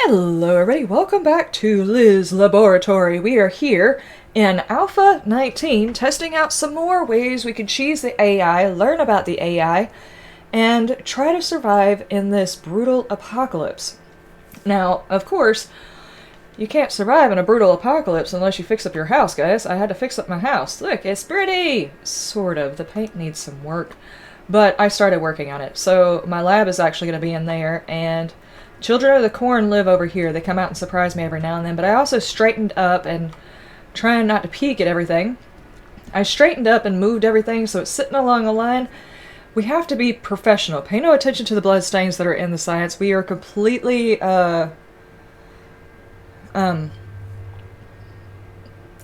Hello everybody, welcome back to Liz Laboratory. We are here in Alpha 19 testing out some more ways we could cheese the AI, learn about the AI, and try to survive in this brutal apocalypse. Now, of course, you can't survive in a brutal apocalypse unless you fix up your house, guys. I had to fix up my house. Look, it's pretty! Sort of. The paint needs some work. But I started working on it. So my lab is actually going to be in there, and Children of the Corn live over here. They come out and surprise me every now and then, but I also straightened up and trying not to peek at everything. I straightened up and moved everything so it's sitting along a line. We have to be professional. Pay no attention to the blood stains that are in the sides. We are completely, I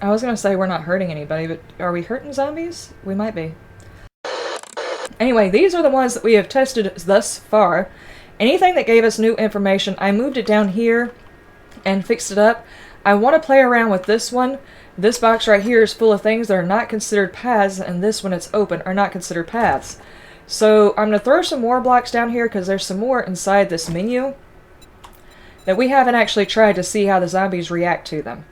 was gonna say we're not hurting anybody, but are we hurting zombies? We might be. Anyway, these are the ones that we have tested thus far. Anything that gave us new information, I moved it down here and fixed it up. I want to play around with this one. This box right here is full of things that are not considered paths, and this one it's open are not considered paths. So I'm going to throw some more blocks down here because there's some more inside this menu that we haven't actually tried to see how the zombies react to them.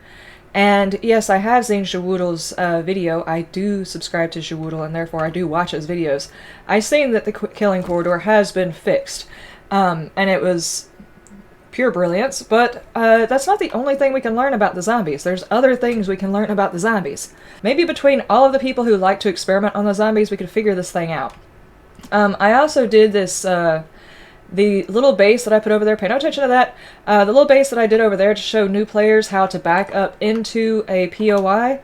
And yes, I have seen Shawoodle's video. I do subscribe to Shawoodle, and therefore I do watch his videos. I've seen that the killing corridor has been fixed. And it was pure brilliance, but that's not the only thing we can learn about the zombies. There's other things we can learn about the zombies. Maybe between all of the people who like to experiment on the zombies, we could figure this thing out. I also did this, the little base that I put over there, pay no attention to that, the little base that I did over there to show new players how to back up into a POI.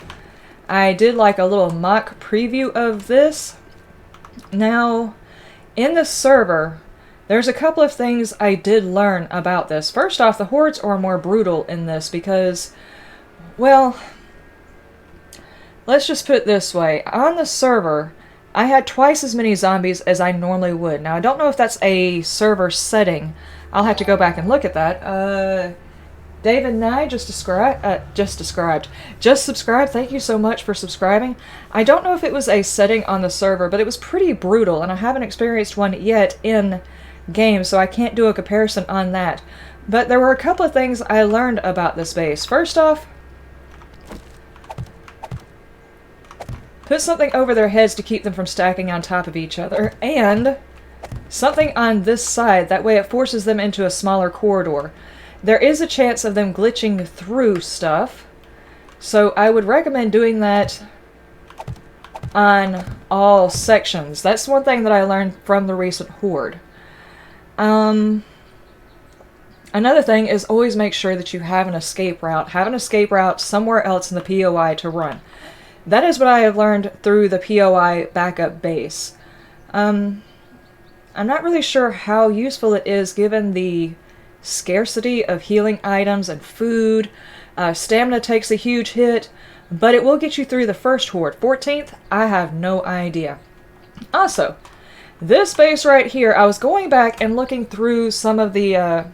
I did like a little mock preview of this. Now, in the server, there's a couple of things I did learn about this. First off, the hordes are more brutal in this because, well, let's just put it this way. On the server, I had twice as many zombies as I normally would. Now, I don't know if that's a server setting. I'll have to go back and look at that. David Nye just subscribed. Thank you so much for subscribing. I don't know if it was a setting on the server, but it was pretty brutal, and I haven't experienced one yet in game, so I can't do a comparison on that. But there were a couple of things I learned about this base. First off, put something over their heads to keep them from stacking on top of each other, and something on this side, that way it forces them into a smaller corridor. There is a chance of them glitching through stuff, so I would recommend doing that on all sections. That's one thing that I learned from the recent horde. Another thing is always make sure that you have an escape route. Have an escape route somewhere else in the POI to run. That is what I have learned through the POI backup base. I'm not really sure how useful it is given the scarcity of healing items and food. Stamina takes a huge hit, but it will get you through the first horde. 14th, I have no idea. Also, this base right here, I was going back and looking through some of the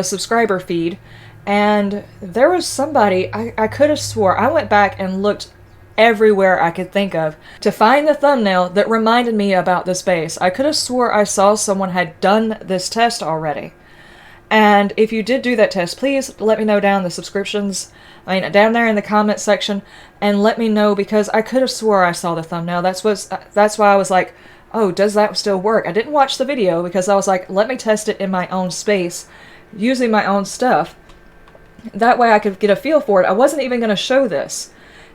subscriber feed, and there was somebody, I could have swore, I went back and looked everywhere I could think of to find the thumbnail that reminded me about this base. I could have swore I saw someone had done this test already. And if you did do that test, please let me know down in the subscriptions, down there in the comment section, and let me know, because I could have swore I saw the thumbnail. That's why I was like, oh, does that still work? I didn't watch the video because I was like, let me test it in my own space, using my own stuff. That way I could get a feel for it. I wasn't even going to show this.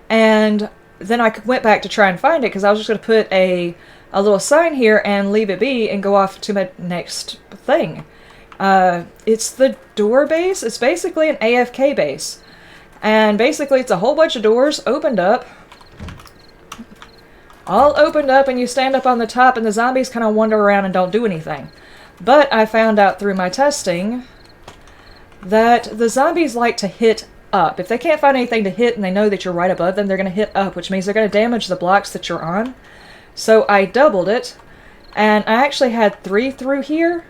And then I went back to try and find it because I was just going to put a little sign here and leave it be and go off to my next thing. It's the door base. It's basically an AFK base. And basically it's a whole bunch of doors opened up. All opened up, and you stand up on the top and the zombies kind of wander around and don't do anything. But I found out through my testing that the zombies like to hit up. If they can't find anything to hit and they know that you're right above them, they're going to hit up, which means they're going to damage the blocks that you're on. So I doubled it, and I actually had 3 through here.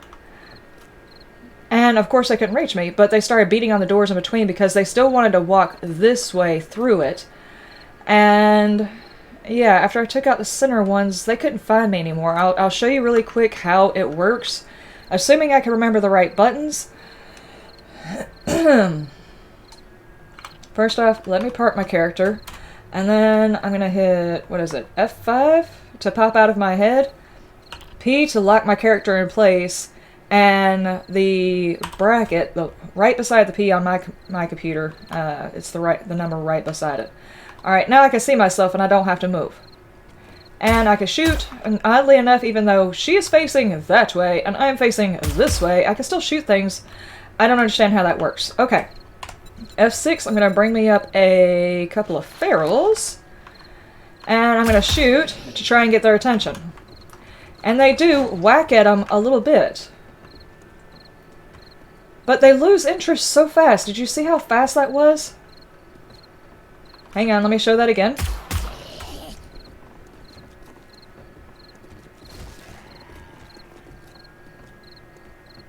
And of course they couldn't reach me, but they started beating on the doors in between because they still wanted to walk this way through it. And yeah, after I took out the center ones, they couldn't find me anymore. I'll show you really quick how it works. Assuming I can remember the right buttons. First off, let me park my character. And then I'm going to hit, what is it, F5 to pop out of my head. P to lock my character in place. And the bracket, right beside the P on my computer, it's the number right beside it. Alright, now I can see myself and I don't have to move. And I can shoot, and oddly enough, even though she is facing that way and I'm facing this way, I can still shoot things. I don't understand how that works. Okay. F6, I'm going to bring me up a couple of ferals. And I'm going to shoot to try and get their attention. And they do whack at them a little bit. But they lose interest so fast. Did you see how fast that was? Hang on, let me show that again.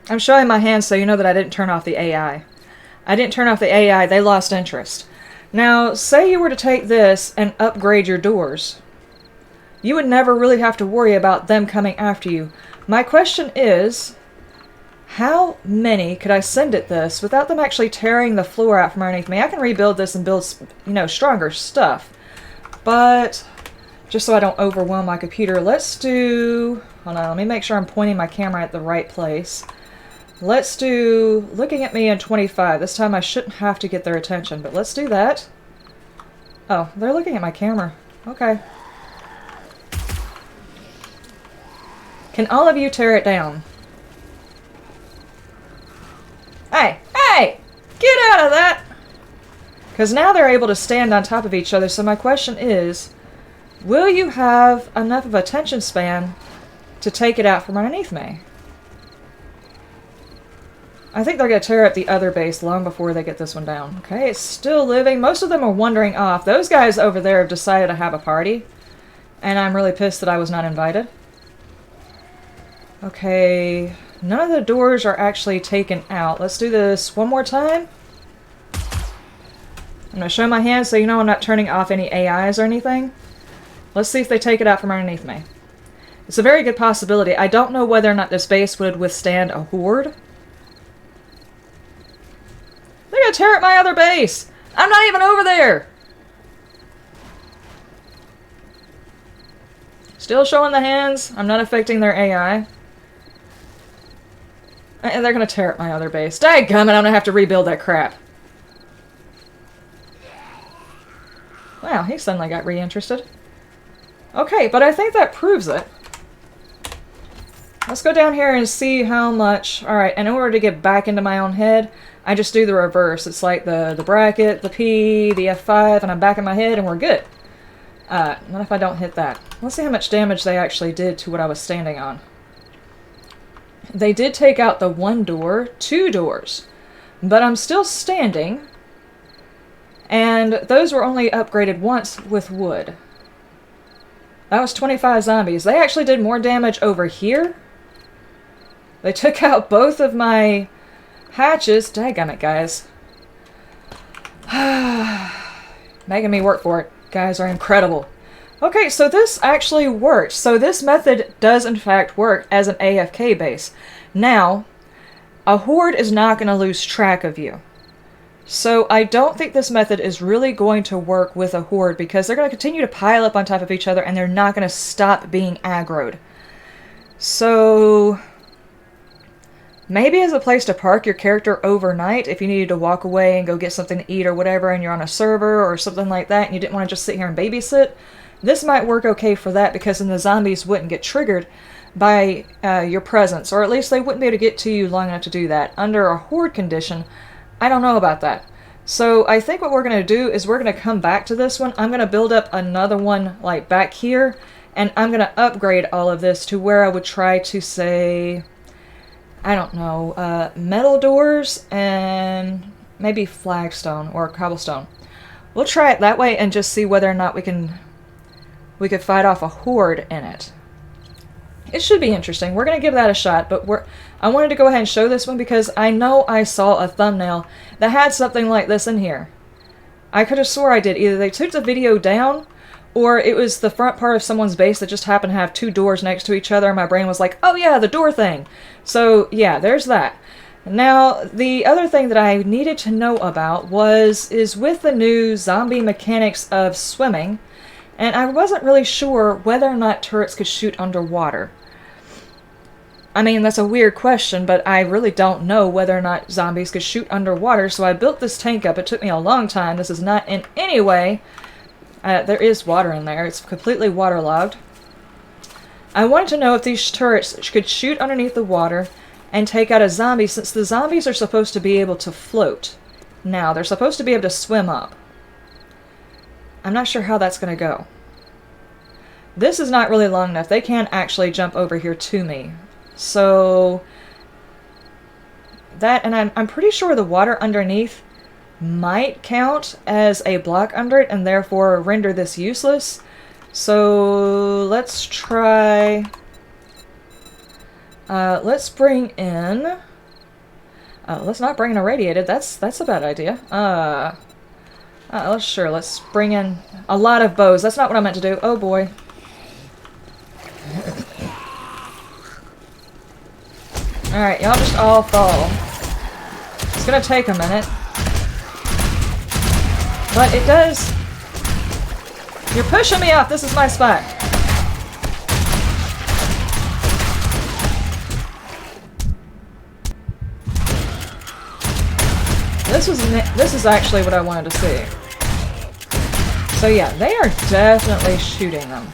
I'm showing my hands so you know that I didn't turn off the AI. I didn't turn off the AI, they lost interest. Now, say you were to take this and upgrade your doors. You would never really have to worry about them coming after you. My question is, how many could I send at this without them actually tearing the floor out from underneath me? I can rebuild this and build, you know, stronger stuff. But, just so I don't overwhelm my computer, let's do... Hold on, let me make sure I'm pointing my camera at the right place. Let's do looking at me in 25. This time I shouldn't have to get their attention, but let's do that. Oh, they're looking at my camera. Okay. Can all of you tear it down? Hey! Hey! Get out of that! Because now they're able to stand on top of each other, so my question is, will you have enough of a attention span to take it out from underneath me? I think they're going to tear up the other base long before they get this one down. Okay, it's still living. Most of them are wandering off. Those guys over there have decided to have a party. And I'm really pissed that I was not invited. Okay, none of the doors are actually taken out. Let's do this one more time. I'm going to show my hands so you know I'm not turning off any AIs or anything. Let's see if they take it out from underneath me. It's a very good possibility. I don't know whether or not this base would withstand a horde. They're gonna tear up my other base! I'm not even over there! Still showing the hands. I'm not affecting their AI. And they're gonna tear up my other base. Dadgummit, I'm gonna have to rebuild that crap. Wow, he suddenly got re-interested. Okay, but I think that proves it. Let's go down here and see how much... Alright, and in order to get back into my own head, I just do the reverse. It's like the bracket, the P, the F5, and I'm back in my head and we're good. Not if I don't hit that. Let's see how much damage they actually did to what I was standing on. They did take out the one door, 2 doors. But I'm still standing. And those were only upgraded once with wood. That was 25 zombies. They actually did more damage over here. They took out both of my hatches. Dadgummit, guys. Making me work for it. Guys are incredible. Okay, so this actually worked. So this method does in fact work as an AFK base. Now, a horde is not going to lose track of you. So I don't think this method is really going to work with a horde because they're going to continue to pile up on top of each other and they're not going to stop being aggroed. So maybe as a place to park your character overnight if you needed to walk away and go get something to eat or whatever and you're on a server or something like that and you didn't want to just sit here and babysit, this might work okay for that because then the zombies wouldn't get triggered by your presence, or at least they wouldn't be able to get to you long enough to do that. Under a horde condition, I don't know about that. So I think what we're going to do is we're going to come back to this one. I'm going to build up another one like back here, and I'm going to upgrade all of this to where I would try to say, I don't know, metal doors and maybe flagstone or cobblestone. We'll try it that way and just see whether or not we could fight off a horde in it. It should be interesting. We're going to give that a shot, but I wanted to go ahead and show this one because I know I saw a thumbnail that had something like this in here. I could have swore I did. Either they took the video down, or it was the front part of someone's base that just happened to have 2 doors next to each other, and my brain was like, oh yeah, the door thing. So yeah, there's that. Now, the other thing that I needed to know about is with the new zombie mechanics of swimming, and I wasn't really sure whether or not turrets could shoot underwater. I mean, that's a weird question, but I really don't know whether or not zombies could shoot underwater, so I built this tank up. It took me a long time. This is not in any way... there is water in there. It's completely waterlogged. I wanted to know if these turrets could shoot underneath the water and take out a zombie, since the zombies are supposed to be able to float. Now, they're supposed to be able to swim up. I'm not sure how that's going to go. This is not really long enough. They can't actually jump over here to me. So, that, and I'm pretty sure the water underneath might count as a block under it and therefore render this useless. So, let's try... let's bring in... let's not bring in a radiated. That's a bad idea. Let's bring in a lot of bows. That's not what I meant to do. Oh boy. Alright, y'all just all fall. It's gonna take a minute. But it does... You're pushing me off! This is my spot! This is actually what I wanted to see. So yeah, they are definitely shooting them.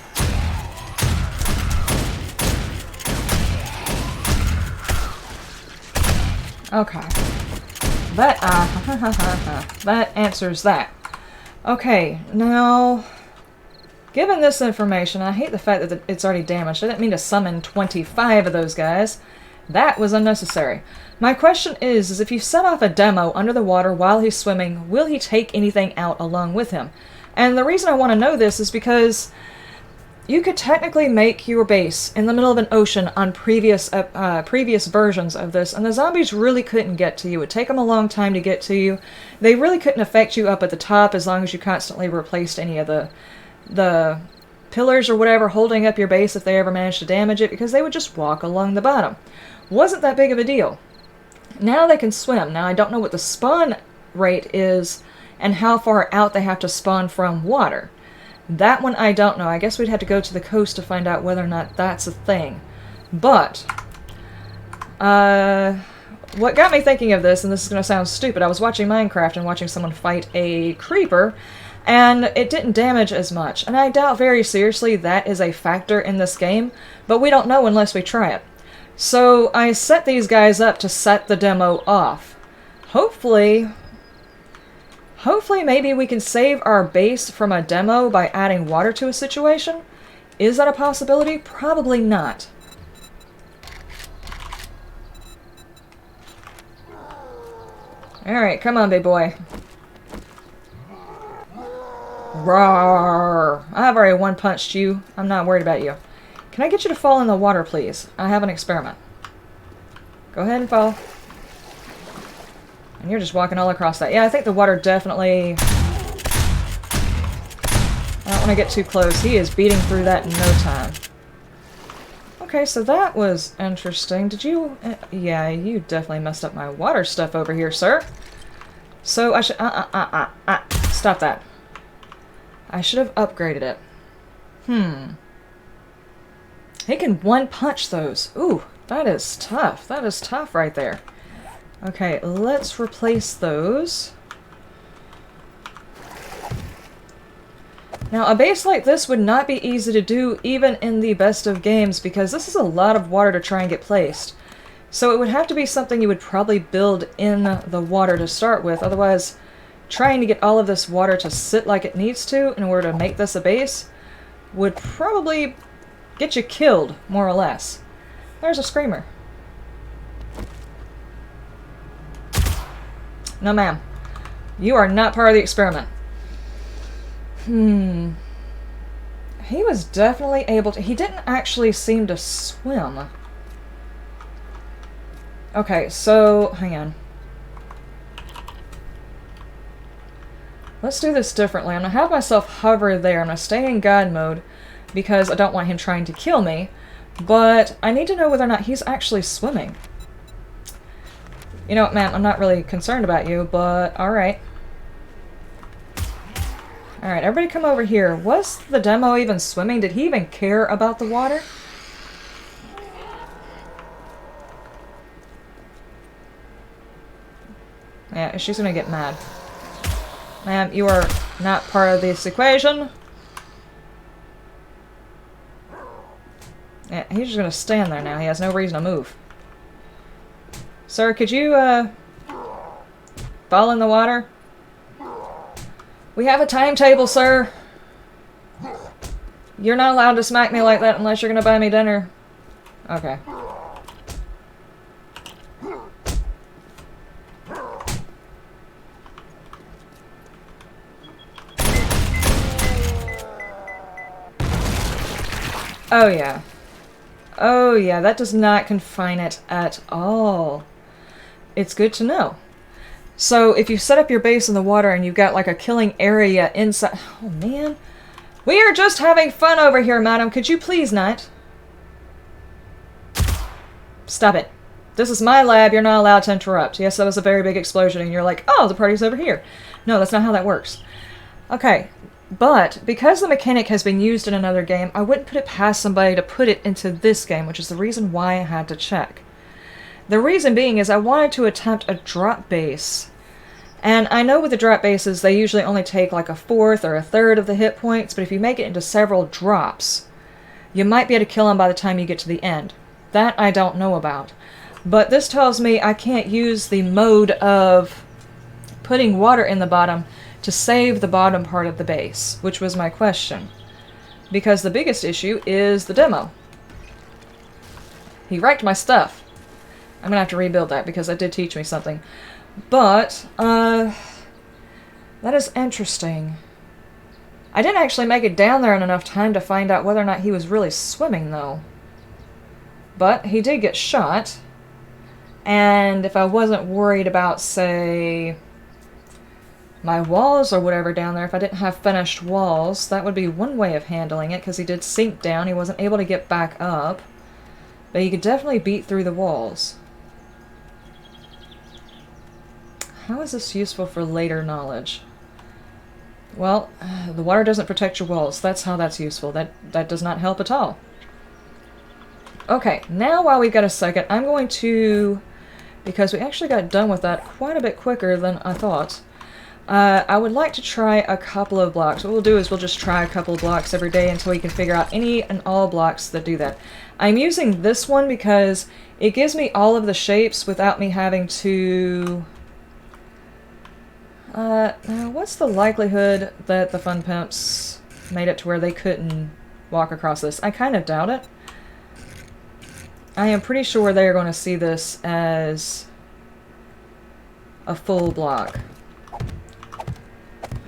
Okay. That answers that. Okay, now, given this information, I hate the fact that it's already damaged. I didn't mean to summon 25 of those guys. That was unnecessary. My question is if you set off a demo under the water while he's swimming, will he take anything out along with him? And the reason I want to know this is because you could technically make your base in the middle of an ocean on previous versions of this, and the zombies really couldn't get to you. It would take them a long time to get to you. They really couldn't affect you up at the top as long as you constantly replaced any of the pillars or whatever holding up your base if they ever managed to damage it, because they would just walk along the bottom. Wasn't that big of a deal. Now they can swim. Now I don't know what the spawn rate is and how far out they have to spawn from water. That one I don't know. I guess we'd have to go to the coast to find out whether or not that's a thing. But, what got me thinking of this, and this is going to sound stupid, I was watching Minecraft and watching someone fight a creeper, and it didn't damage as much. And I doubt very seriously that is a factor in this game, but we don't know unless we try it. So I set these guys up to set the demo off. Hopefully maybe we can save our base from a demo by adding water to a situation. Is that a possibility? Probably not. Alright, come on, big boy. Roar! I've already one-punched you. I'm not worried about you. Can I get you to fall in the water, please? I have an experiment. Go ahead and fall. And you're just walking all across that. Yeah, I think the water definitely... I don't want to get too close. He is beating through that in no time. Okay, so that was interesting. Did you... yeah, you definitely messed up my water stuff over here, sir. So I should... Stop that. I should have upgraded it. He can one-punch those. Ooh, that is tough. That is tough right there. Okay, let's replace those. Now, a base like this would not be easy to do even in the best of games because this is a lot of water to try and get placed. So it would have to be something you would probably build in the water to start with. Otherwise, trying to get all of this water to sit like it needs to in order to make this a base would probably get you killed, more or less. There's a screamer. No, ma'am. You are not part of the experiment. He was definitely able to... He didn't actually seem to swim. Okay, so... Hang on. Let's do this differently. I'm going to have myself hover there. I'm going to stay in God mode because I don't want him trying to kill me. But I need to know whether or not he's actually swimming. You know what, ma'am, I'm not really concerned about you, but alright. Alright, everybody come over here. Was the demo even swimming? Did he even care about the water? Yeah, she's gonna get mad. Ma'am, you are not part of this equation. Yeah, he's just gonna stand there now. He has no reason to move. Sir, could you, fall in the water? We have a timetable, sir. You're not allowed to smack me like that unless you're gonna buy me dinner. Okay. Oh yeah. Oh yeah, that does not confine it at all. It's good to know. So if you set up your base in the water and you've got like a killing area inside... Oh man. We are just having fun over here, madam. Could you please not? Stop it. This is my lab. You're not allowed to interrupt. Yes, that was a very big explosion and you're like, oh, the party's over here. No, that's not how that works. Okay. But because the mechanic has been used in another game, I wouldn't put it past somebody to put it into this game, which is the reason why I had to check. The reason being is I wanted to attempt a drop base. And I know with the drop bases, they usually only take like a fourth or a third of the hit points, but if you make it into several drops, you might be able to kill them by the time you get to the end. That I don't know about. But this tells me I can't use the mode of putting water in the bottom to save the bottom part of the base, which was my question. Because the biggest issue is the demo. He wrecked my stuff. I'm gonna have to rebuild that because that did teach me something. But, that is interesting. I didn't actually make it down there in enough time to find out whether or not he was really swimming, though. But he did get shot. And if I wasn't worried about, say, my walls or whatever down there, if I didn't have finished walls, that would be one way of handling it, because he did sink down. He wasn't able to get back up. But he could definitely beat through the walls. How is this useful for later knowledge? Well, the water doesn't protect your walls. That's how that's useful. That does not help at all. Okay, now while we've got a second, I'm going to... Because we actually got done with that quite a bit quicker than I thought. I would like to try a couple of blocks. What we'll do is we'll just try a couple of blocks every day until we can figure out any and all blocks that do that. I'm using this one because it gives me all of the shapes without me having to... now what's the likelihood that the Fun Pimps made it to where they couldn't walk across this? I kind of doubt it. I am pretty sure they are going to see this as a full block.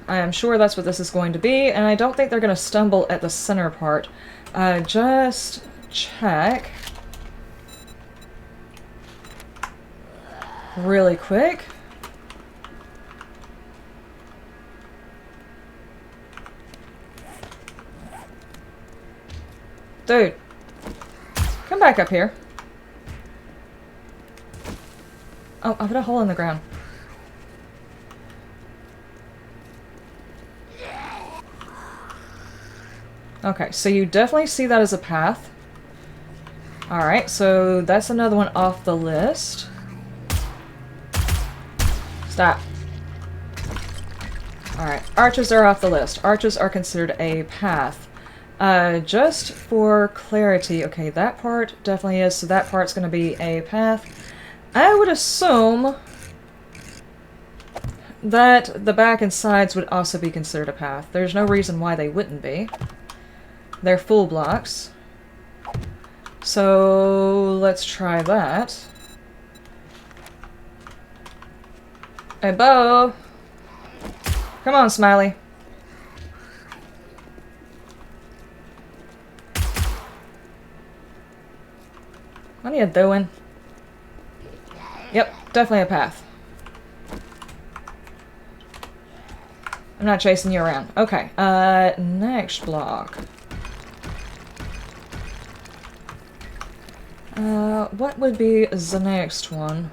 I am sure that's what this is going to be, and I don't think they're going to stumble at the center part. Just check. Really quick. Dude. Come back up here. Oh, I put a hole in the ground. Okay, so you definitely see that as a path. Alright, so that's another one off the list. Stop. Alright, arches are off the list. Arches are considered a path. Just for clarity, okay, that part definitely is, so that part's going to be a path. I would assume that the back and sides would also be considered a path. There's no reason why they wouldn't be. They're full blocks. So let's try that. Hey, Bo! Come on, Smiley. What are you doing? Yep, definitely a path. I'm not chasing you around. Okay, next block. What would be the next one?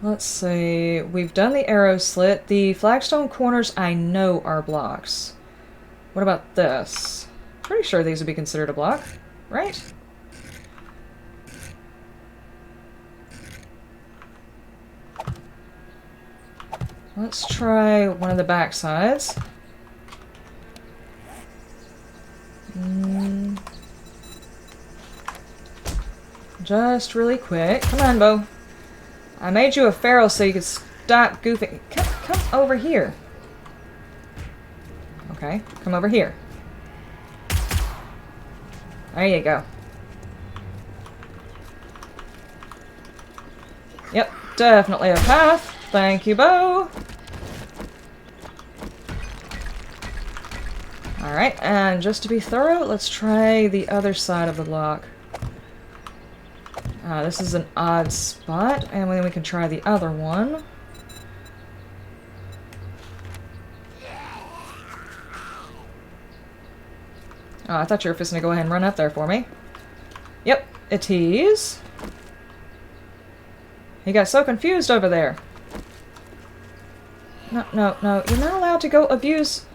Let's see. We've done the arrow slit. The flagstone corners I know are blocks. What about this? Pretty sure these would be considered a block, right? Let's try one of the back sides. Just really quick. Come on, Bo. I made you a pharaoh so you could stop goofing. Come over here. Okay, come over here. There you go. Yep, definitely a path. Thank you, Bo. Alright, and just to be thorough, let's try the other side of the block. This is an odd spot, and then we can try the other one. Oh, I thought you were just going to go ahead and run up there for me. Yep, it is. He got so confused over there. No, no, no. You're not allowed to go abuse...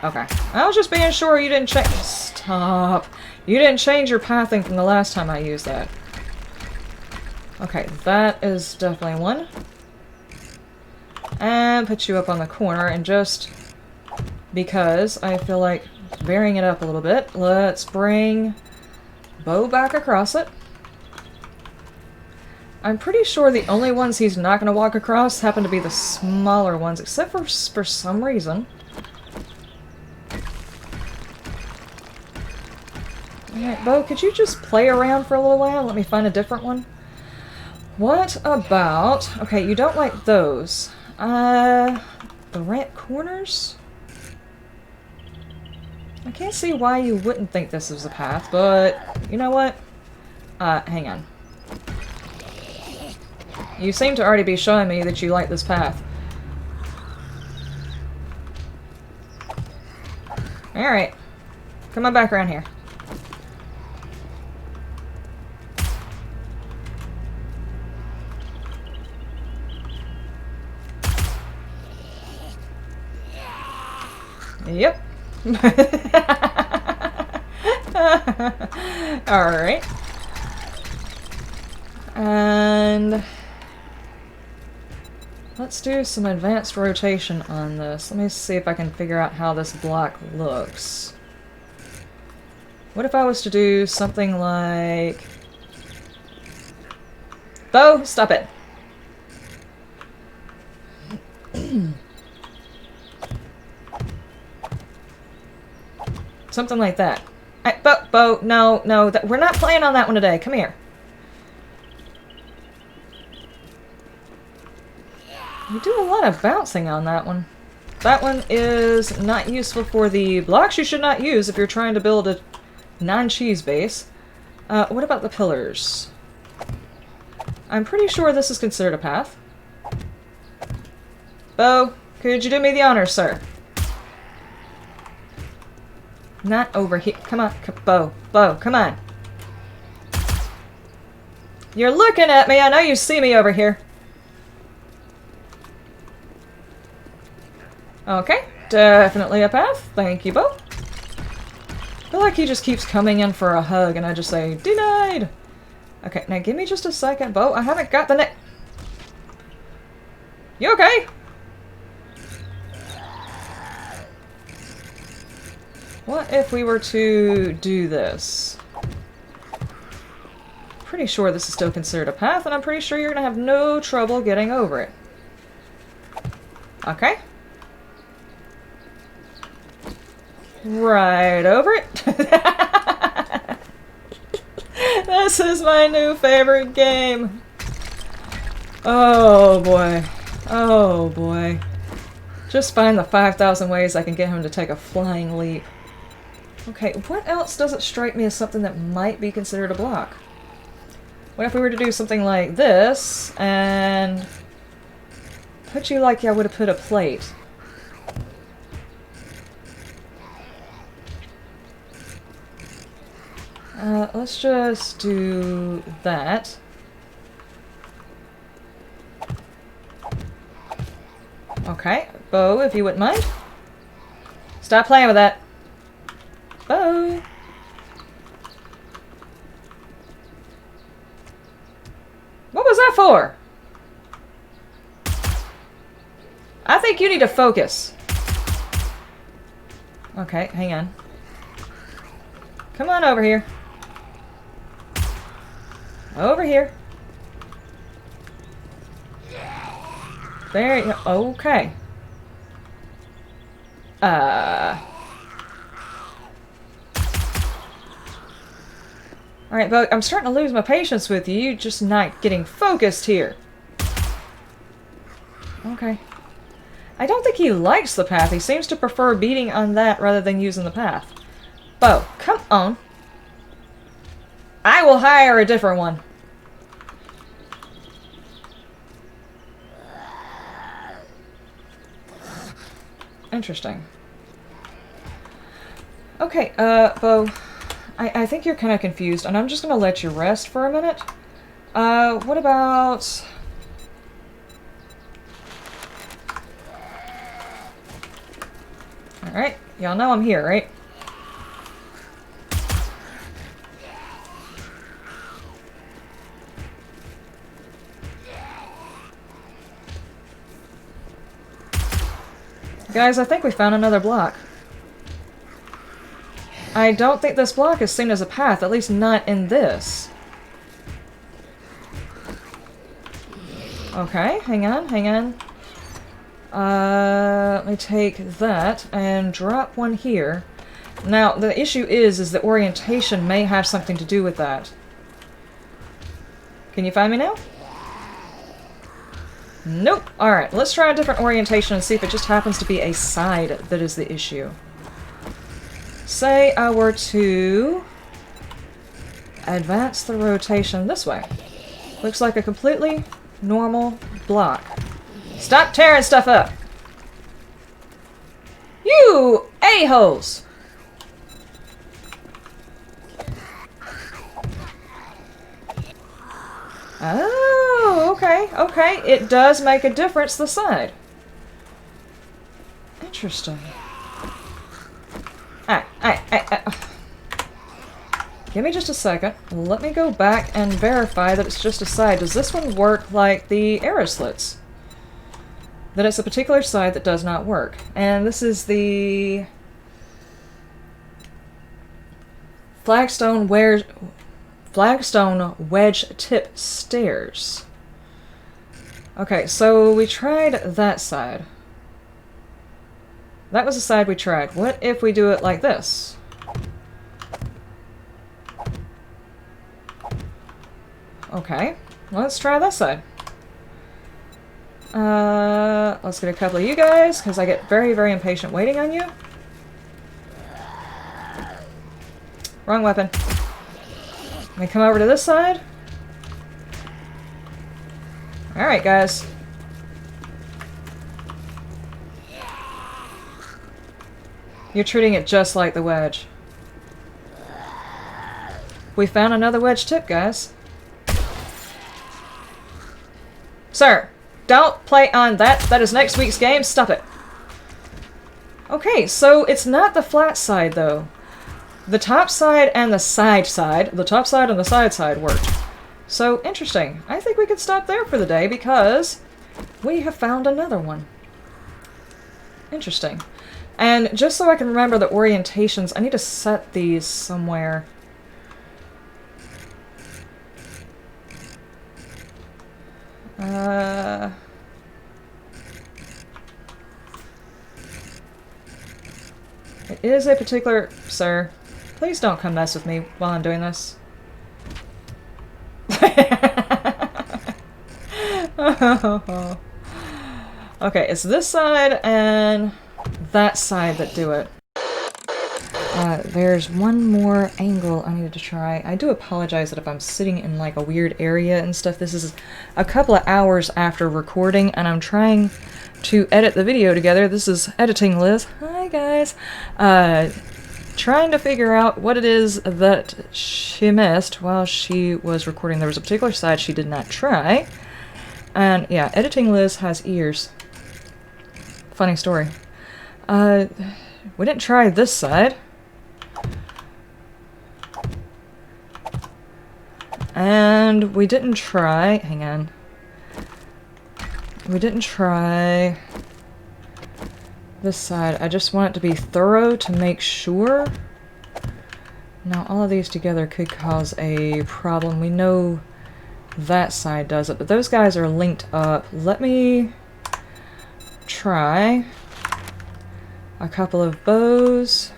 Okay. I was just being sure you didn't change... Stop. You didn't change your pathing from the last time I used that. Okay, that is definitely one. And put you up on the corner, and just because I feel like varying it up a little bit, let's bring Bo back across it. I'm pretty sure the only ones he's not going to walk across happen to be the smaller ones, except for some reason. Alright, Bo, could you just play around for a little while? Let me find a different one. What about... Okay, you don't like those. The ramp corners? I can't see why you wouldn't think this is a path, but you know what? Hang on. You seem to already be showing me that you like this path. Alright. Come on back around here. Yep. Alright. And let's do some advanced rotation on this. Let me see if I can figure out how this block looks. What if I was to do something like... Bo, stop it! Something like that. Bo, no, we're not playing on that one today. Come here. You do a lot of bouncing on that one. That one is not useful for the blocks you should not use if you're trying to build a non-cheese base. What about the pillars? I'm pretty sure this is considered a path. Bo, could you do me the honor, sir? Not over here. Come on, Bo, come on. You're looking at me. I know you see me over here. Okay, definitely a path. Thank you, Bo. I feel like he just keeps coming in for a hug, and I just say, denied! Okay, now give me just a second, Bo. I haven't got the neck. You okay? What if we were to do this? Pretty sure this is still considered a path, and I'm pretty sure you're going to have no trouble getting over it. Okay. Right over it. This is my new favorite game. Oh boy. Oh boy. Just find the 5,000 ways I can get him to take a flying leap. Okay, what else doesn't strike me as something that might be considered a block? What if we were to do something like this, and put you like I would have put a plate? Let's just do that. Okay, Bo, if you wouldn't mind. Stop playing with that. Bo. What was that for? I think you need to focus. Okay, hang on. Come on over here. Over here. There you go. Okay. Alright, but I'm starting to lose my patience with you. You're just not getting focused here. Okay. I don't think he likes the path. He seems to prefer beating on that rather than using the path. Bo, come on. I will hire a different one. Interesting. Okay, Bo, I think you're kind of confused, and I'm just gonna let you rest for a minute. What about... Alright, y'all know I'm here, right? Guys, I think we found another block. I don't think this block is seen as a path, at least not in this. Okay, hang on, hang on. Let me take that and drop one here. Now, the issue is that orientation may have something to do with that. Can you find me now? Nope. Alright, let's try a different orientation and see if it just happens to be a side that is the issue. Say I were to advance the rotation this way. Looks like a completely normal block. Stop tearing stuff up! You a-holes! Oh, okay, okay. It does make a difference, the side. Interesting. Give me just a second. Let me go back and verify that it's just a side. Does this one work like the arrow slits? That it's a particular side that does not work. And this is the Blackstone wedge tip stairs. Okay, so we tried that side. That was the side we tried. What if we do it like this? Okay, let's try this side. Let's get a couple of you guys, because I get very, very impatient waiting on you. Wrong weapon. Let me come over to this side. Alright, guys. You're treating it just like the wedge. We found another wedge tip, guys. Sir, don't play on that. That is next week's game. Stop it. Okay, so it's not the flat side, though. The top side and the side side, the top side and the side worked. So, interesting. I think we could stop there for the day because we have found another one. Interesting. And just so I can remember the orientations, I need to set these somewhere. It is a particular... Sir, please don't come mess with me while I'm doing this. Okay, it's this side and that side that do it. There's one more angle I needed to try. I do apologize that if I'm sitting in like a weird area and stuff. This is a couple of hours after recording and I'm trying to edit the video together. This is Editing Liz. Hi guys. Trying to figure out what it is that she missed while she was recording. There was a particular side she did not try. And yeah, Editing Liz has ears. Funny story. We didn't try this side. And we didn't try... Hang on. We didn't try this side. I just want it to be thorough to make sure. Now, all of these together could cause a problem. We know that side does it, but those guys are linked up. Let me try a couple of bows.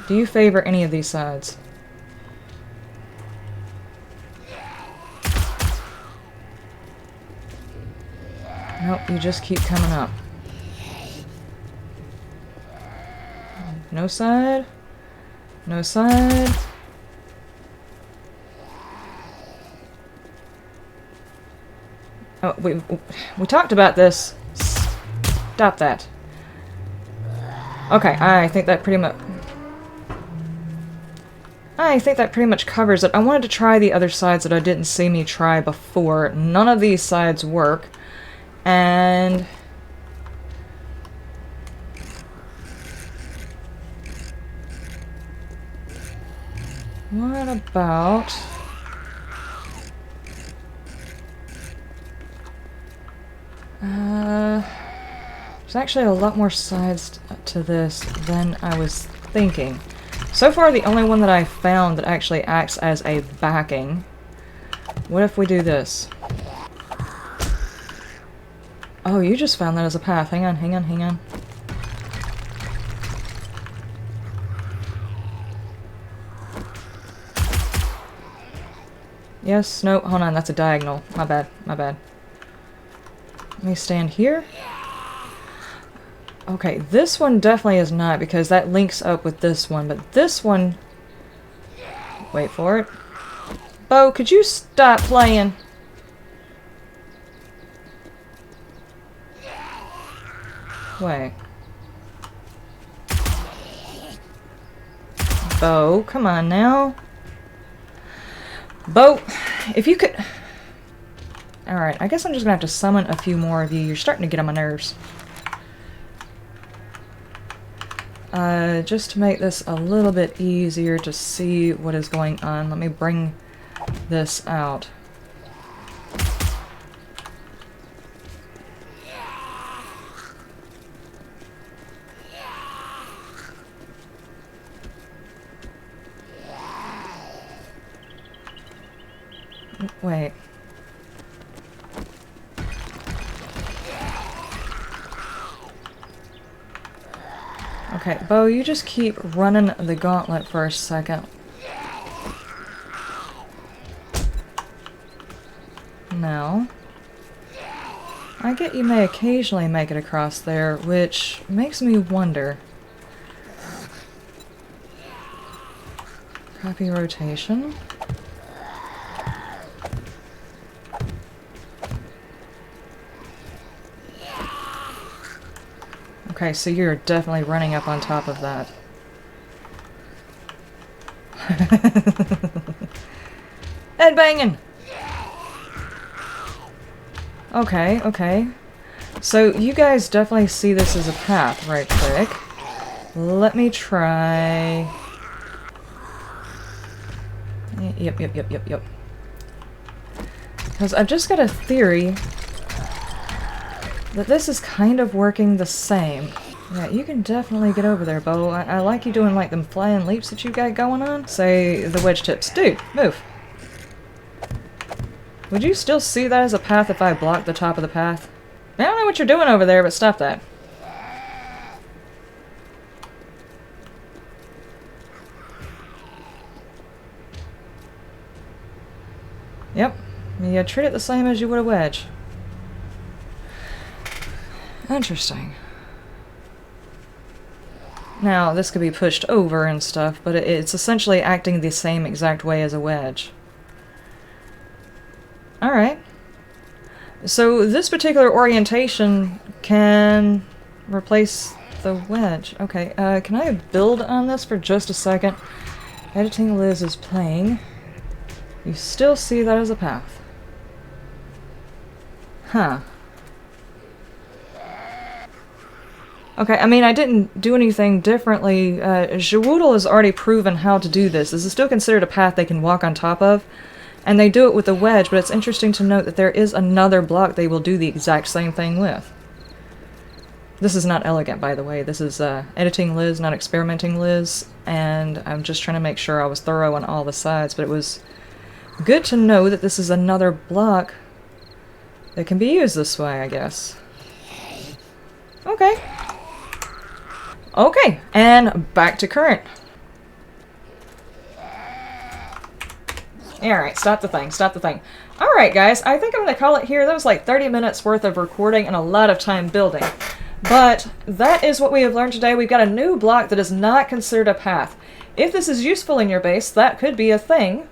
Do you favor any of these sides? Nope, you just keep coming up. No side. No side. Oh, we talked about this. Stop that. Okay, I think that pretty much covers it. I wanted to try the other sides that I didn't see me try before. None of these sides work. And... what about... there's actually a lot more sides to this than I was thinking. So far, the only one that I found that actually acts as a backing. What if we do this? Oh, you just found that as a path. Hang on, hang on, hang on. Yes, no, hold on, that's a diagonal. My bad, my bad. Let me stand here. Okay, this one definitely is not, because that links up with this one, but this one... wait for it. Bo, could you stop playing? Wait. Bo, come on now. Bo, if you could... alright, I guess I'm just gonna have to summon a few more of you. You're starting to get on my nerves. Just to make this a little bit easier to see what is going on, let me bring this out. Wait. Okay, Bo, you just keep running the gauntlet for a second. Now, I get you may occasionally make it across there, which makes me wonder. Copy rotation. Okay, so you're definitely running up on top of that. Head banging! Okay, okay. So you guys definitely see this as a path right quick. Let me try... Yep. Because I've just got a theory that this is kind of working the same. Yeah, you can definitely get over there, Bo. I like you doing like them flying leaps that you got going on. Say the wedge tips. Dude, move. Would you still see that as a path if I blocked the top of the path? I don't know what you're doing over there, but stop that. Yep. You treat it the same as you would a wedge. Interesting. Now, this could be pushed over and stuff, but it's essentially acting the same exact way as a wedge. Alright. So this particular orientation can replace the wedge. Okay, can I build on this for just a second? Editing Liz is playing. You still see that as a path. Huh. Okay, I mean, I didn't do anything differently. Jawoodle has already proven how to do this. This is still considered a path they can walk on top of. And they do it with a wedge, but it's interesting to note that there is another block they will do the exact same thing with. This is not elegant, by the way. This is editing Liz, not experimenting Liz. And I'm just trying to make sure I was thorough on all the sides, but it was good to know that this is another block that can be used this way, I guess. Okay. Okay, and back to current. Alright, stop the thing, stop the thing. Alright guys, I think I'm going to call it here. That was like 30 minutes worth of recording and a lot of time building. But that is what we have learned today. We've got a new block that is not considered a path. If this is useful in your base, that could be a thing.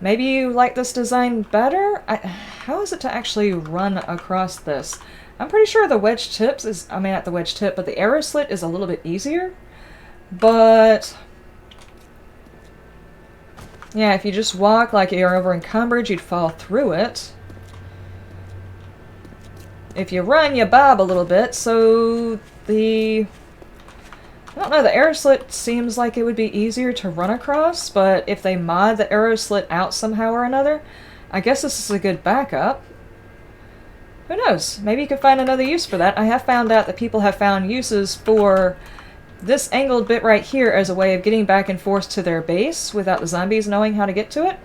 Maybe you like this design better? How is it to actually run across this? I'm pretty sure the wedge tips is, I mean not the wedge tip, but the arrow slit is a little bit easier. But yeah, if you just walk like you're over encumbered, you'd fall through it. If you run, you bob a little bit, so I don't know, the arrow slit seems like it would be easier to run across, but if they mod the arrow slit out somehow or another, I guess this is a good backup. Who knows? Maybe you could find another use for that. I have found out that people have found uses for this angled bit right here as a way of getting back and forth to their base without the zombies knowing how to get to it.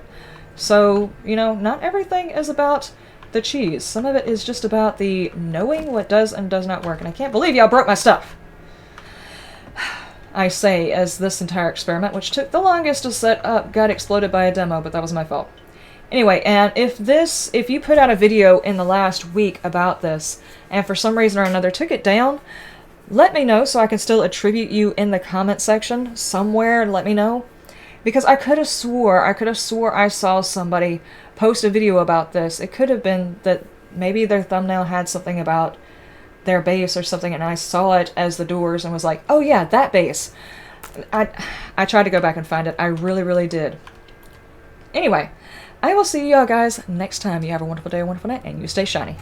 So, you know, not everything is about the cheese. Some of it is just about the knowing what does and does not work. And I can't believe y'all broke my stuff! I say, as this entire experiment, which took the longest to set up, got exploded by a demo, but that was my fault. Anyway, and if you put out a video in the last week about this, and for some reason or another took it down, let me know so I can still attribute you in the comment section somewhere, let me know. Because I could have swore I saw somebody post a video about this. It could have been that maybe their thumbnail had something about their base or something, and I saw it as the doors and was like, oh yeah, that base. I tried to go back and find it. I really, really did. Anyway, I will see y'all guys next time. You have a wonderful day, a wonderful night, and you stay shiny.